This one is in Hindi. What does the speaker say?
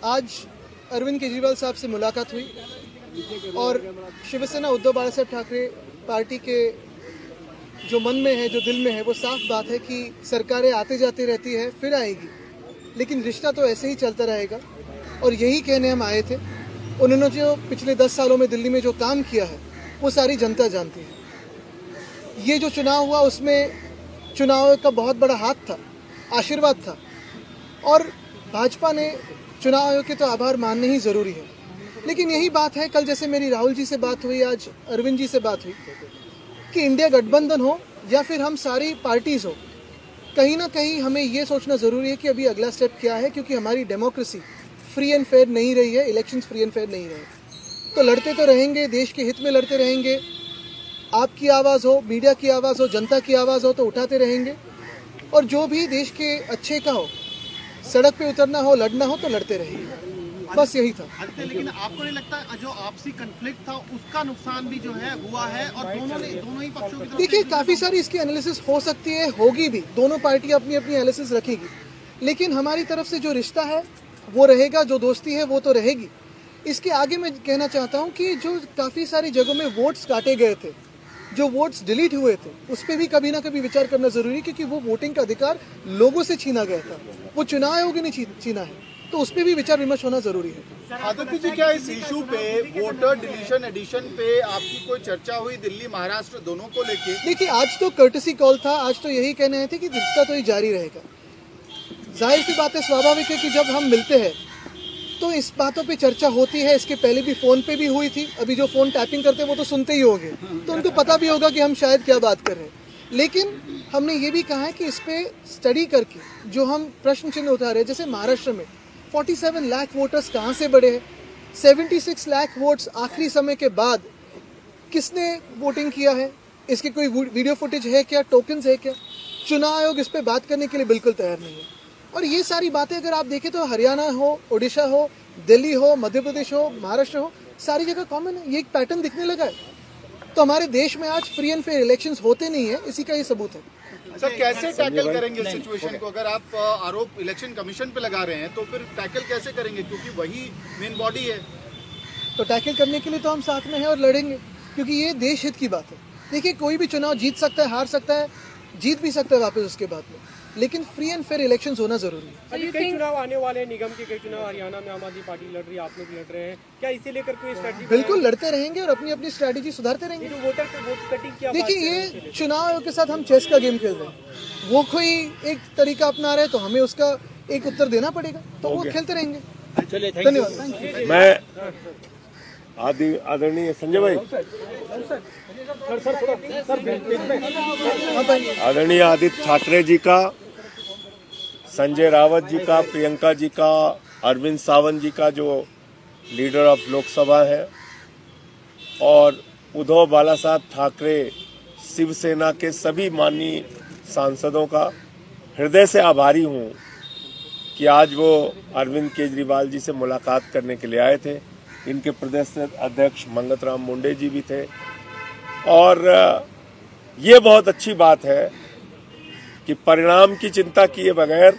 आज अरविंद केजरीवाल साहब से मुलाकात हुई और शिवसेना उद्धव बालासाहेब ठाकरे पार्टी के जो मन में है, जो दिल में है, वो साफ बात है कि सरकारें आते जाते रहती है, फिर आएगी, लेकिन रिश्ता तो ऐसे ही चलता रहेगा। और यही कहने हम आए थे। उन्होंने जो पिछले 10 सालों में दिल्ली में जो काम किया है वो सारी जनता जानती है। ये जो चुनाव हुआ उसमें चुनाव का बहुत बड़ा हाथ था, आशीर्वाद था, और भाजपा ने चुनाव आयोग के तो आभार मानने ही ज़रूरी है। लेकिन यही बात है, कल जैसे मेरी राहुल जी से बात हुई, आज अरविंद जी से बात हुई, कि इंडिया गठबंधन हो या फिर हम सारी पार्टीज़ हो, कहीं ना कहीं हमें ये सोचना ज़रूरी है कि अभी अगला स्टेप क्या है, क्योंकि हमारी डेमोक्रेसी फ्री एंड फेयर नहीं रही है, इलेक्शंस फ्री एंड फेयर नहीं रहे। तो लड़ते तो रहेंगे, देश के हित में लड़ते रहेंगे। आपकी आवाज़ हो, मीडिया की आवाज़ हो, जनता की आवाज़ हो तो उठाते रहेंगे, और जो भी देश के अच्छे का हो, सड़क पे उतरना हो, लड़ना हो तो लड़ते रहेंगे। बस यही था। लेकिन आपको नहीं लगता जो आपसी कन्फ्लिक्ट था उसका नुकसान भी जो है हुआ है, और दोनों ही पक्षों की? देखिए, काफ़ी सारी इसकी एनालिसिस हो सकती है, होगी भी, दोनों पार्टी अपनी अपनी एनालिसिस रखेगी, लेकिन हमारी तरफ से जो रिश्ता है वो रहेगा, जो दोस्ती है वो तो रहेगी। इसके आगे मैं कहना चाहता हूँ कि जो काफ़ी सारी जगहों में वोट्स काटे गए थे, जो वोट्स डिलीट हुए थे, उस पर भी कभी ना कभी विचार करना जरूरी है, क्योंकि वो वोटिंग का अधिकार लोगों से छीना गया था, वो चुनाव आयोग ने छीना है, तो उस पर भी विचार विमर्श होना जरूरी है। आदित्य जी, क्या इस इशू पे वोटर डिलीशन एडिशन पे आपकी कोई चर्चा हुई दिल्ली महाराष्ट्र दोनों को लेके? देखिए, आज तो कर्टसी कॉल था, आज तो यही कहने आए थे कि रिश्ता तो ये जारी रहेगा। जाहिर सी बात है, स्वाभाविक है कि जब हम मिलते हैं तो इस बातों पे चर्चा होती है। इसके पहले भी फोन पे भी हुई थी, अभी जो फोन टैपिंग करते हैं वो तो सुनते ही होंगे, तो उनको पता भी होगा कि हम शायद क्या बात कर रहे हैं। लेकिन हमने ये भी कहा है कि इस पे स्टडी करके जो हम प्रश्न चिन्ह उठा रहे हैं, जैसे महाराष्ट्र में 47 लाख वोटर्स कहाँ से बढ़े हैं, 76 लाख वोट्स आखिरी समय के बाद किसने वोटिंग किया है, इसकी कोई वीडियो फुटेज है क्या, टोकन्स है क्या? चुनाव आयोग इस पर बात करने के लिए बिल्कुल तैयार नहीं है। और ये सारी बातें अगर आप देखें तो हरियाणा हो, उड़ीसा हो, दिल्ली हो, मध्य प्रदेश हो, महाराष्ट्र हो, सारी जगह कॉमन है, ये एक पैटर्न दिखने लगा है। तो हमारे देश में आज फ्री एंड फेयर इलेक्शंस होते नहीं है, इसी का ये सबूत है। सर, कैसे टैकल करेंगे इस सिचुएशन को? अगर आप आरोप इलेक्शन कमीशन पे लगा रहे हैं तो फिर टैकल कैसे करेंगे, क्योंकि वही मेन बॉडी है? तो टैकल करने के लिए तो हम साथ में हैं और लड़ेंगे, क्योंकि ये देश हित की बात है। देखिए, कोई भी चुनाव जीत सकता है, हार सकता है, जीत भी सकता है वापस उसके बाद में, लेकिन फ्री एंड फेयर इलेक्शंस होना जरूरी है। कई चुनाव आने वाले हैं, निगम के कई चुनाव हरियाणा में आम आदमी पार्टी लड़ रही है, आप लोग लड़ रहे हैं, क्या इसे लेकर कोई स्ट्रेटजी? बिल्कुल लड़ते रहेंगे और अपनी अपनी स्ट्रेटजी सुधारते रहेंगे। जो वोट कटिंग की देखिए, ये चुनाव आयोग के साथ हम चेस का गेम खेल रहे हैं। वो कोई एक तरीका अपना रहे तो हमें उसका एक उत्तर देना पड़ेगा, तो वो खेलते रहेंगे। धन्यवाद। मैं आदरणीय संजय भाई, आदरणीय आदित्य ठाकरे जी का, संजय रावत जी का, प्रियंका जी का, अरविंद सावंत जी का जो लीडर ऑफ लोकसभा है, और उद्धव बालासाहेब ठाकरे शिवसेना के सभी माननीय सांसदों का हृदय से आभारी हूं कि आज वो अरविंद केजरीवाल जी से मुलाकात करने के लिए आए थे। इनके प्रदेश अध्यक्ष मंगत राम मुंडे जी भी थे, और ये बहुत अच्छी बात है कि परिणाम की चिंता किए बगैर